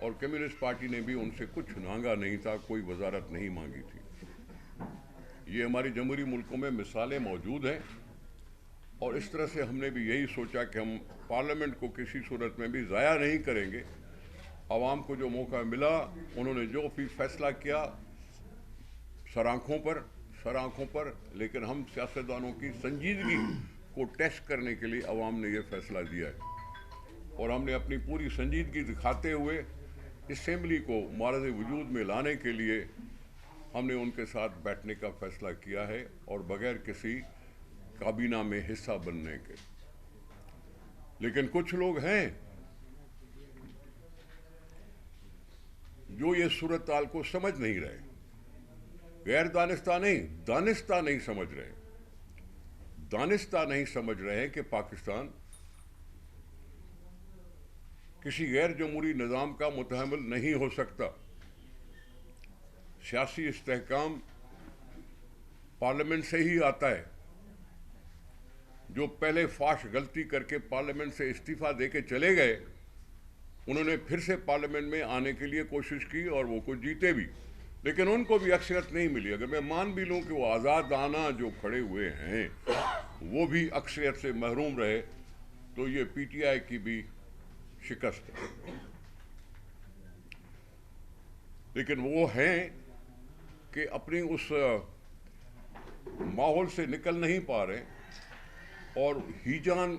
اور communist party نے بھی ان سے کچھ مانگا نہیں تھا, کوئی وزارت نہیں مانگی تھی. یہ ہماری جمہوری ملکوں میں مثالیں موجود ہیں, اور اس طرح سے ہم نے بھی یہی سوچا کہ ہم پارلیمنٹ کو کسی صورت میں بھی ضائع نہیں کریں گے. عوام کو جو موقع ملا, انہوں نے جو فیصلہ کیا سر آنکھوں پر, لیکن ہم سیاستدانوں کی سنجیدگی کو ٹیسٹ کرنے کے لیے عوام نے یہ فیصلہ دیا ہے, اور ہم نے اپنی پوری سنجیدگی دکھاتے ہوئے اسمبلی کو معرض وجود میں لانے کے لیے ہم نے ان کے ساتھ بیٹھنے کا فیصلہ کیا ہے, اور بغیر کسی کابینہ میں حصہ بننے کے. لیکن کچھ لوگ ہیں جو یہ صورتحال کو سمجھ نہیں رہے, غیر دانستہ نہیں سمجھ رہے کہ پاکستان کسی غیر جمہوری نظام کا متحمل نہیں ہو سکتا. سیاسی استحکام پارلیمنٹ سے ہی آتا ہے. جو پہلے فاش غلطی کر کے پارلیمنٹ سے استعفیٰ دے کے چلے گئے, انہوں نے پھر سے پارلیمنٹ میں آنے کے لیے کوشش کی اور وہ کچھ جیتے بھی, لیکن ان کو بھی اکثریت نہیں ملی. اگر میں مان بھی لوں کہ وہ آزادانہ جو کھڑے ہوئے ہیں وہ بھی اکثریت سے محروم رہے, تو یہ پی ٹی آئی کی بھی شکست ہے. لیکن وہ ہیں کہ اپنی اس ماحول سے نکل نہیں پا رہے اور ہیجان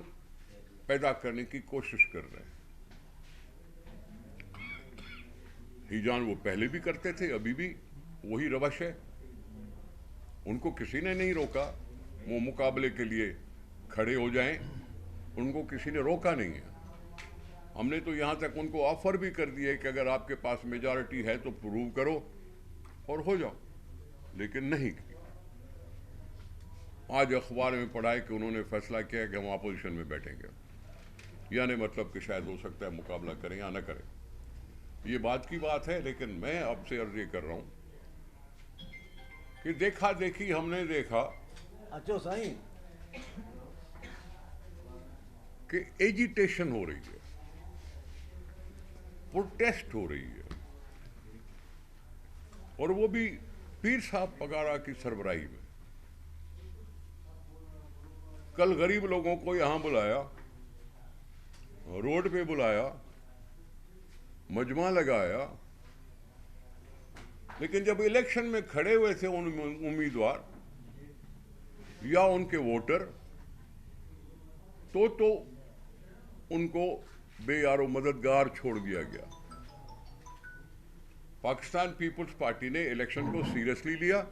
پیدا کرنے کی کوشش کر رہے ہیں. ہیجان وہ پہلے بھی کرتے تھے, ابھی بھی وہی روش ہے. ان کو کسی نے نہیں روکا وہ مقابلے کے لیے کھڑے ہو جائیں, ان کو کسی نے روکا نہیں ہے. ہم نے تو یہاں تک ان کو آفر بھی کر دیا کہ اگر آپ کے پاس میجارٹی ہے تو پروو کرو اور ہو جاؤ, لیکن نہیں کی. آج اخبار میں پڑھا ہے کہ انہوں نے فیصلہ کیا کہ ہم اپوزیشن میں بیٹھیں گے, یعنی مطلب کہ شاید ہو سکتا ہے مقابلہ کریں یا نہ کریں. یہ بات کی بات ہے, لیکن میں آپ سے عرض یہ کر رہا ہوں کہ دیکھا دیکھی ہم نے دیکھا کہ ایجیٹیشن ہو رہی ہے, پروٹیسٹ ہو رہی ہے, اور وہ بھی پیر صاحب پگارا کی سربراہی میں. کل غریب لوگوں کو یہاں بلایا, روڈ پہ بلایا, مجمع لگایا, لیکن جب الیکشن میں کھڑے ہوئے تھے ان امیدوار یا ان کے ووٹر, تو ان کو بے یار و مددگار چھوڑ دیا گیا. پاکستان پیپلز پارٹی نے الیکشن کو سیریسلی لیا.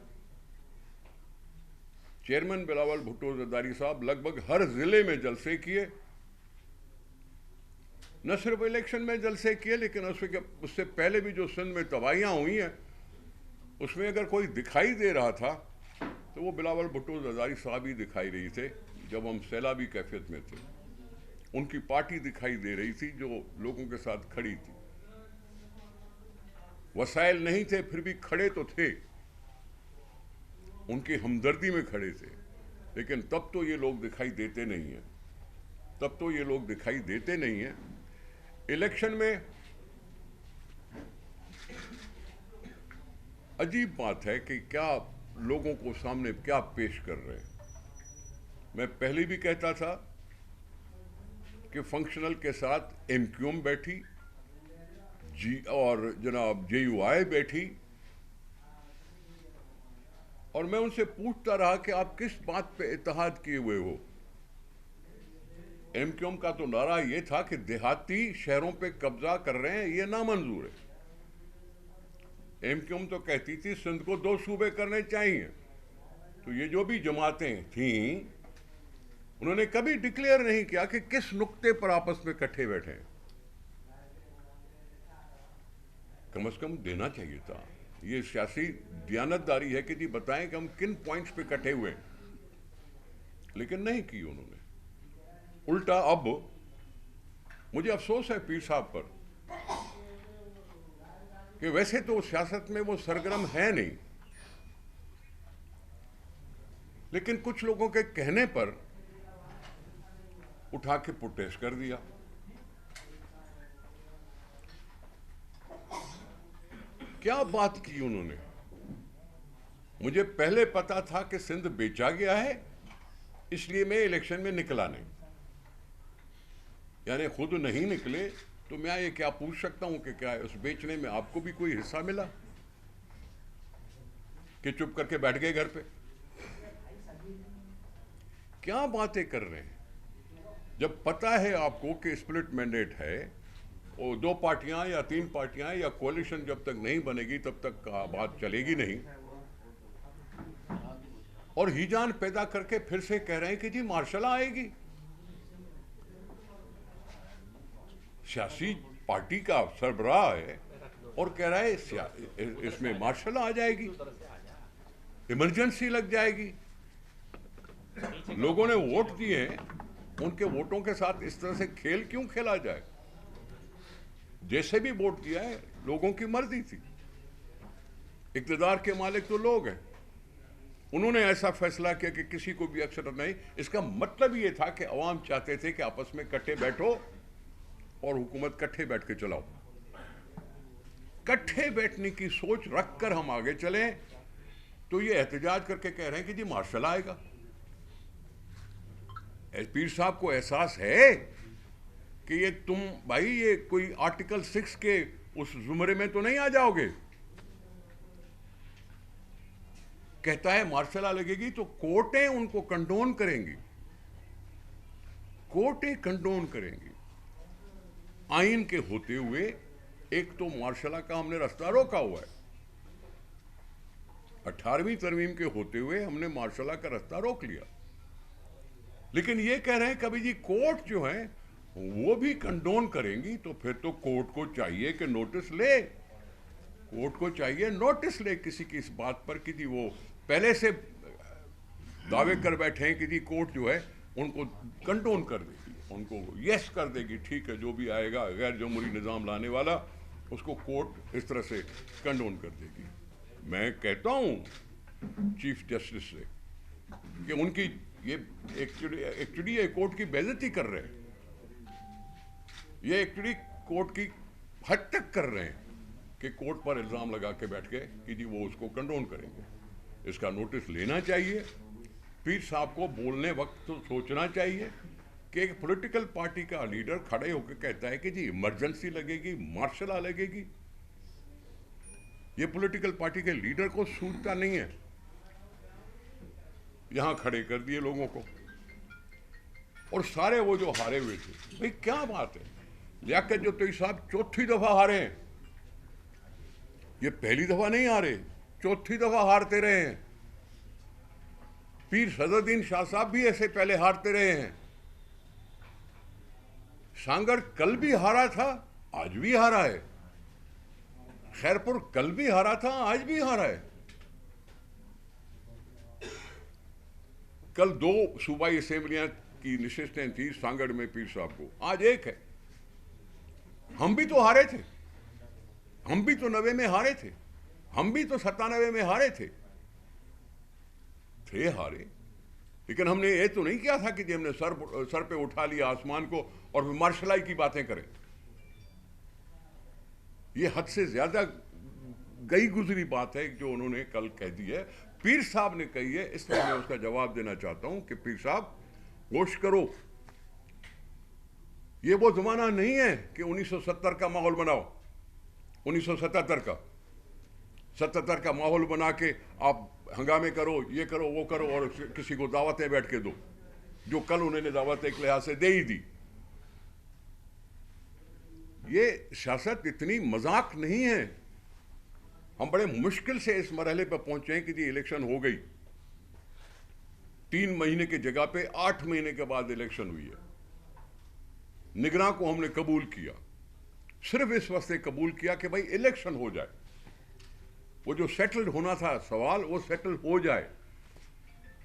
چیئرمین بلاول بھٹو زرداری صاحب لگ بھگ ہر ضلع میں جلسے کیے, نہ صرف الیکشن میں جلسے کیے, لیکن اس سے پہلے بھی جو سندھ میں تباہیاں ہوئی ہیں اس میں اگر کوئی دکھائی دے رہا تھا تو وہ بلاول بھٹو زرداری صاحب ہی دکھائی رہی تھے. جب ہم سیلابی کیفیت میں تھے, ان کی پارٹی دکھائی دے رہی تھی جو لوگوں کے ساتھ کھڑی تھی. وسائل نہیں تھے پھر بھی کھڑے تو تھے, ان کی ہمدردی میں کھڑے تھے. لیکن تب تو یہ لوگ دکھائی دیتے نہیں ہیں. الیکشن میں عجیب بات ہے کہ کیا لوگوں کو سامنے کیا پیش کر رہے ہیں. میں پہلے بھی کہتا تھا کہ فنکشنل کے ساتھ ایم کیو ایم بیٹھی, اور جناب جے یو آئی بیٹھی, اور میں ان سے پوچھتا رہا کہ آپ کس بات پہ اتحاد کیے ہوئے ہو. ایم کیو ایم کا تو نعرہ یہ تھا کہ دیہاتی شہروں پہ قبضہ کر رہے ہیں, یہ نامنظور ہے. ایم کیو ایم تو کہتی تھی سندھ کو 2 صوبے کرنے چاہیے. تو یہ جو بھی جماعتیں تھیں انہوں نے کبھی ڈکلیئر نہیں کیا کہ کس نقطے پر آپس میں کٹھے بیٹھے ہیں. کم از کم دینا چاہیے تھا. یہ سیاسی دیانتداری ہے کہ جی بتائیں کہ ہم کن پوائنٹس پہ کٹھے ہوئے, لیکن نہیں کی انہوں نے. الٹا اب مجھے افسوس ہے پیر صاحب پر کہ ویسے تو سیاست میں وہ سرگرم ہے نہیں, لیکن کچھ لوگوں کے کہنے پر اٹھا کے پروٹیسٹ کر دیا. کیا بات کی انہوں نے. مجھے پہلے پتا تھا کہ سندھ بیچا گیا ہے، اس لیے میں الیکشن میں نکلا نہیں. یعنی خود نہیں نکلے تو میں یہ کیا پوچھ سکتا ہوں کہ کیا اس بیچنے میں آپ کو بھی کوئی حصہ ملا کہ چپ کر کے بیٹھ گئے گھر پہ؟ کیا باتیں کر رہے ہیں؟ جب پتا ہے آپ کو کہ اسپلٹ مینڈیٹ ہے، اور 2 پارٹیاں یا 3 پارٹیاں یا کولیشن جب تک نہیں بنے گی تب تک بات چلے گی نہیں، اور ہیجان پیدا کر کے پھر سے کہہ رہے ہیں کہ جی مارشل آئے گی. سیاسی پارٹی کا سربراہ ہے اور کہہ رہا ہے اس میں مارشل آ جائے گی، ایمرجنسی لگ جائے گی. لوگوں نے ووٹ دیے ہیں، ان کے ووٹوں کے ساتھ اس طرح سے کھیل کیوں کھیلا جائے؟ جیسے بھی ووٹ دیا ہے لوگوں کی مرضی تھی، اقتدار کے مالک تو لوگ ہیں. انہوں نے ایسا فیصلہ کیا کہ کسی کو بھی اکثر نہیں. اس کا مطلب یہ تھا کہ عوام چاہتے تھے کہ آپس میں کٹھے بیٹھو اور حکومت کٹھے بیٹھ کے چلاؤ. کٹھے بیٹھنے کی سوچ رکھ کر ہم آگے چلیں تو یہ احتجاج کر کے کہہ رہے ہیں کہ جی مارشل آئے گا. پیر صاحب کو احساس ہے کہ یہ تم بھائی یہ کوئی آرٹیکل 6 کے اس زمرے میں تو نہیں آ جاؤ گے؟ کہتا ہے مارشل لا لگے گی تو کورٹیں ان کو کنڈون کریں گی، کورٹیں کنڈون کریں گی. آئین کے ہوتے ہوئے ایک تو مارشل کا ہم نے رستہ روکا ہوا ہے، 18ویں ترمیم کے ہوتے ہوئے ہم نے مارشل کا رستہ روک لیا. لیکن یہ کہہ رہے ہیں کبھی جی کورٹ جو ہیں وہ بھی کنڈون کریں گی، تو پھر تو کورٹ کو چاہیے کہ نوٹس لے، کورٹ کو چاہیے نوٹس لے کسی کی اس بات پر کہ جی وہ پہلے سے دعوے کر بیٹھے ہیں کہ جی کورٹ جو ہے ان کو کنڈون کر دے گی، ان کو یس کر دے گی، ٹھیک ہے جو بھی آئے گا غیر جمہوری نظام لانے والا اس کو کورٹ اس طرح سے کنڈون کر دے گی. میں کہتا ہوں چیف جسٹس سے کہ ان کی یہ ایکچولی یہ کورٹ کی بے عزتی کر رہے ہیں، یہ ایکچولی کورٹ کی حد تک کر رہے ہیں کہ کورٹ پر الزام لگا کے بیٹھ گئے کہ جی وہ اس کو کنڈون کریں گے. اس کا نوٹس لینا چاہیے. پیر صاحب کو بولنے وقت تو سوچنا چاہیے کہ ایک پولیٹیکل پارٹی کا لیڈر کھڑے ہو کے کہتا ہے کہ جی ایمرجنسی لگے گی، مارشل لا لگے گی. یہ پولیٹیکل پارٹی کے لیڈر کو سوچتا نہیں ہے. یہاں کھڑے کر دیے لوگوں کو، اور سارے وہ جو ہارے ہوئے تھے. بھئی کیا بات ہے؟ لیاقت جوتوئی صاحب 4تھی دفعہ ہارے ہیں. یہ پہلی دفعہ نہیں ہارے، 4تھی دفعہ ہارتے رہے ہیں. پیر صدرالدین شاہ صاحب بھی ایسے پہلے ہارتے رہے ہیں. سانگڑ کل بھی ہارا تھا، آج بھی ہارا ہے. خیرپور کل بھی ہارا تھا، آج بھی ہارا ہے. کل 2 صوبائی اسمبلیاں کی نشستیں تھیں سانگڑ میں پیر صاحب کو، آج 1 ہے. ہم بھی تو ہارے تھے، ہم بھی تو 90 میں ہارے تھے، ہم بھی تو 97 میں ہارے تھے ہارے. لیکن ہم نے یہ تو نہیں کیا تھا کہ جی ہم نے سر پہ اٹھا لیا آسمان کو اور پھر مارشلائی کی باتیں کریں. یہ حد سے زیادہ گئی گزری بات ہے جو انہوں نے کل کہہ دی ہے، پیر صاحب نے کہی ہے. اس لیے میں اس کا جواب دینا چاہتا ہوں کہ پیر صاحب ہوش کرو. یہ وہ زمانہ نہیں ہے کہ 1970 کا ماحول بناؤ، 1977 کا 77 کا ماحول بنا کے آپ ہنگامے کرو، یہ کرو وہ کرو، اور کسی کو دعوتیں بیٹھ کے دو، جو کل انہوں نے دعوت ایک لحاظ سے دے ہی دی. یہ سیاست اتنی مذاق نہیں ہے. ہم بڑے مشکل سے اس مرحلے پر پہنچے ہیں کہ جی الیکشن ہو گئی، 3 مہینے کی جگہ پہ 8 مہینے کے بعد الیکشن ہوئی ہے. نگراں کو ہم نے قبول کیا، صرف اس واسطے قبول کیا کہ بھائی الیکشن ہو جائے، وہ جو سیٹلڈ ہونا تھا سوال وہ سیٹل ہو جائے.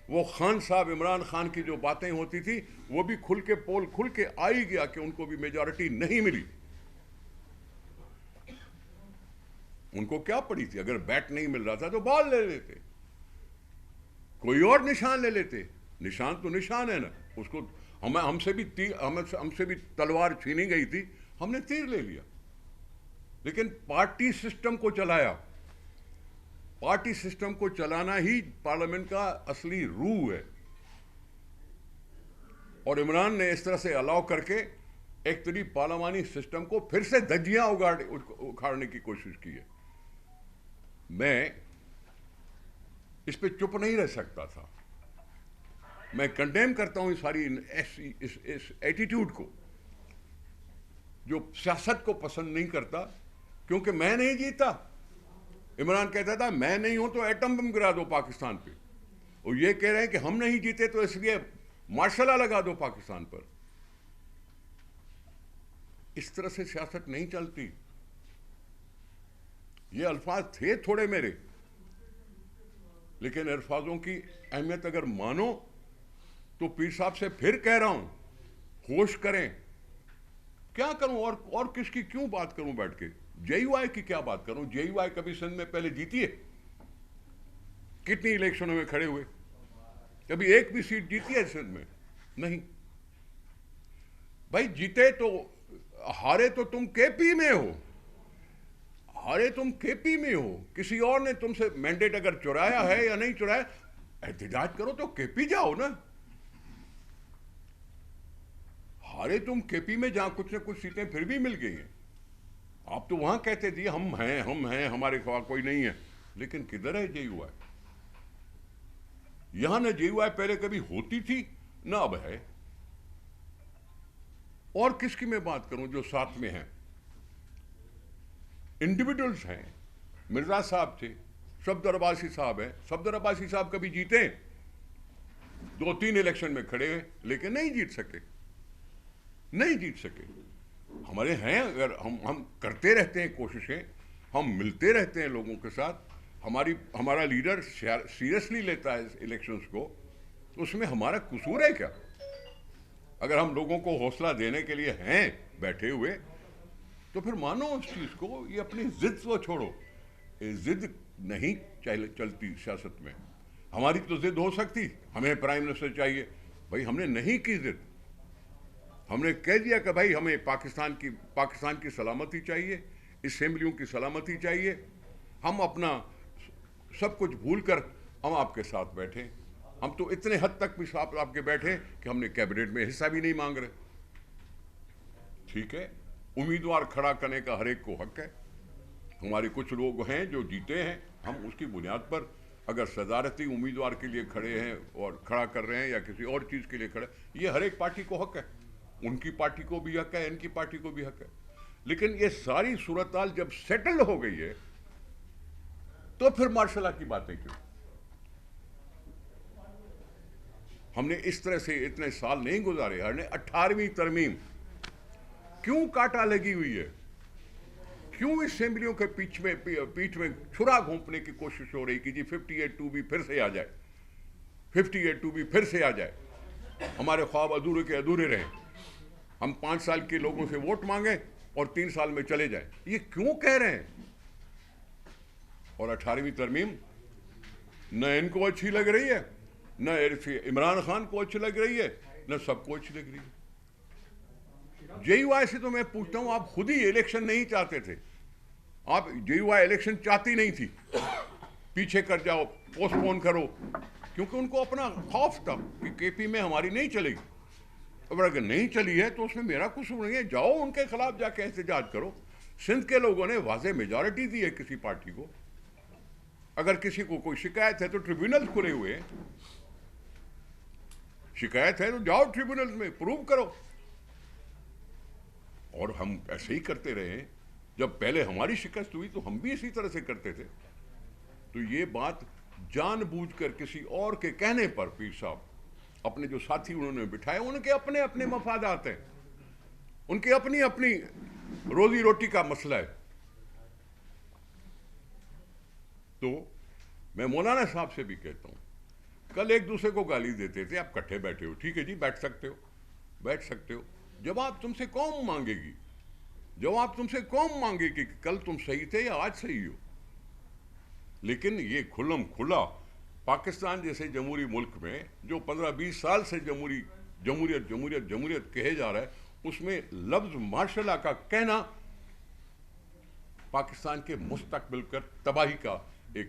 وہ خان صاحب عمران خان کی جو باتیں ہوتی تھی وہ بھی پول کھل کے آئی گیا کہ ان کو بھی میجارٹی نہیں ملی. ان کو کیا پڑی تھی؟ اگر بیٹ نہیں مل رہا تھا تو بال لے لیتے، کوئی اور نشان لے لیتے. نشان تو نشان ہے نا. اس کو ہم سے بھی تلوار چھینی گئی تھی، ہم نے تیر لے لیا. لیکن پارٹی سسٹم کو چلایا. پارٹی سسٹم کو چلانا ہی پارلیمنٹ کا اصلی روح ہے، اور عمران نے اس طرح سے الاؤ کر کے ایک طرح پارلیمانی سسٹم کو پھر سے دھجیاں اکھاڑنے کی کوشش کی ہے۔ میں اس پہ چپ نہیں رہ سکتا تھا، میں کنڈیم کرتا ہوں اس ساری اس ایٹیٹیوڈ کو جو سیاست کو پسند نہیں کرتا، کیونکہ میں نہیں جیتا۔ عمران کہتا تھا میں نہیں ہوں تو ایٹم بم گرا دو پاکستان پہ، اور یہ کہہ رہے ہیں کہ ہم نہیں جیتے تو اس لیے مارشل لا لگا دو پاکستان پر۔ اس طرح سے سیاست نہیں چلتی۔ یہ الفاظ تھے تھوڑے میرے، لیکن الفاظوں کی اہمیت اگر مانو تو پیر صاحب سے پھر کہہ رہا ہوں، ہوش کریں۔ کیا کروں اور کس کی کیوں بات کروں بیٹھ کے؟ جے یو آئی کی کیا بات کروں؟ جے یو آئی کبھی سندھ میں پہلے جیتی ہے؟ کتنی الیکشنوں میں کھڑے ہوئے؟ کبھی ایک بھی سیٹ جیتی ہے سندھ میں؟ نہیں۔ بھائی جیتے تو ہارے تو تم کے پی میں ہو، ہارے تم کے پی میں ہو، کسی اور نے تم سے مینڈیٹ اگر چرایا ہے یا نہیں چرایا، احتجاج کرو تو کے پی جاؤ نا۔ ہارے تم کے پی میں جہاں کچھ نہ کچھ سیٹیں پھر بھی مل گئی ہیں، آپ تو وہاں کہتے تھے ہم ہیں ہمارے خواہ کوئی نہیں ہے، لیکن کدھر ہے جے یو آئی؟ یہاں نہ جے یو آئی پہلے کبھی ہوتی تھی نہ اب ہے۔ اور کس کی میں بات کروں جو ساتھ میں ہیں؟ انڈیویڈولز ہیں، مرزا صاحب تھے، صفدر عباسی صاحب ہیں۔ صفدر عباسی صاحب کبھی جیتے؟ 2-3 الیکشن میں کھڑے ہوئے لیکن نہیں جیت سکے۔ ہمارے ہیں، اگر ہم کرتے رہتے ہیں کوششیں، ہم ملتے رہتے ہیں لوگوں کے ساتھ، ہمارا لیڈر سیریسلی لیتا ہے الیکشنز کو، تو اس میں ہمارا قصور ہے کیا؟ اگر ہم لوگوں کو حوصلہ دینے کے لیے ہیں بیٹھے ہوئے تو پھر مانو اس چیز کو، یہ اپنی ضد کو چھوڑو۔ ضد نہیں چلتی سیاست میں۔ ہماری تو ضد ہو سکتی، ہمیں پرائم منسٹر چاہیے، بھائی ہم نے نہیں کی ضد، ہم نے کہہ دیا کہ بھائی ہمیں پاکستان کی سلامتی چاہیے، اسمبلیوں کی سلامتی چاہیے، ہم اپنا سب کچھ بھول کر ہم آپ کے ساتھ بیٹھے۔ ہم تو اتنے حد تک بھی آپ کے بیٹھے کہ ہم نے کیبنٹ میں حصہ بھی نہیں مانگ رہے۔ ٹھیک ہے، امیدوار کھڑا کرنے کا ہر ایک کو حق ہے۔ ہمارے کچھ لوگ ہیں جو جیتے ہیں، ہم اس کی بنیاد پر اگر صدارتی امیدوار کے لیے کھڑے ہیں اور کھڑا کر رہے ہیں یا کسی اور چیز کے لیے کھڑے، یہ ہر ایک پارٹی کو حق ہے، ان کی پارٹی کو بھی حق ہے، ان کی پارٹی کو بھی حق ہے۔ لیکن یہ ساری صورتحال جب سیٹل ہو گئی ہے تو پھر مارشل لا کی باتیں کیوں؟ ہم نے اس طرح سے اتنے سال نہیں گزارے۔ ہم نے 18ویں ترمیم کیوں کاٹا لگی ہوئی ہے؟ کیوں اسمبلیوں کے پیٹھ میں چھرا گھونپنے کی کوشش ہو رہی کہ جی 58(2) پھر سے آ جائے، 58(2) پھر سے آ جائے، ہمارے خواب ادھورے کے ادھورے رہیں، ہم 5 سال کے لوگوں سے ووٹ مانگیں اور 3 سال میں چلے جائیں۔ یہ کیوں کہہ رہے ہیں؟ اور 18ویں ترمیم نہ ان کو اچھی لگ رہی ہے، نہ عمران خان کو اچھی لگ رہی ہے، نہ سب کو اچھی لگ رہی ہے۔ جے یو آئی سے تو میں پوچھتا ہوں، آپ خود ہی الیکشن نہیں چاہتے تھے، آپ جے یو آئی الیکشن چاہتی نہیں تھی، پیچھے کر جاؤ، پوسٹ پون کرو، کیونکہ ان کو اپنا خوف تھا کہ کے پی میں ہماری نہیں چلے گی۔ اگر نہیں چلی ہے تو اس میں میرا قصور نہیں ہے، جاؤ ان کے خلاف جا کے احتجاج کرو۔ سندھ کے لوگوں نے واضح میجارٹی دی ہے کسی پارٹی کو، اگر کسی کو کوئی شکایت ہے تو ٹریبیونل کھلے ہوئے ہیں، شکایت ہے تو جاؤ ٹریبیونل میں پروو کرو۔ اور ہم ایسے ہی کرتے رہے ہیں، جب پہلے ہماری شکست ہوئی تو ہم بھی اسی طرح سے کرتے تھے۔ تو یہ بات جان بوجھ کر کسی اور کے کہنے پر پیر صاحب اپنے جو ساتھی انہوں نے بٹھائے، ان کے اپنے اپنے مفادات ہیں، ان کے اپنی اپنی روزی روٹی کا مسئلہ ہے۔ تو میں مولانا صاحب سے بھی کہتا ہوں، کل ایک دوسرے کو گالی دیتے تھے، آپ کٹھے بیٹھے ہو، ٹھیک ہے جی بیٹھ سکتے ہو، جواب تم سے قوم مانگے گی، کہ کل تم صحیح تھے یا آج صحیح ہو۔ لیکن یہ کھلم کھلا پاکستان جیسے جمہوری ملک میں جو 15-20 سال سے جمہوریت کہے جا رہا ہے، اس میں لفظ مارشل لا کا کہنا پاکستان کے مستقبل کر تباہی کا ایک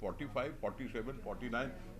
45, 47, 49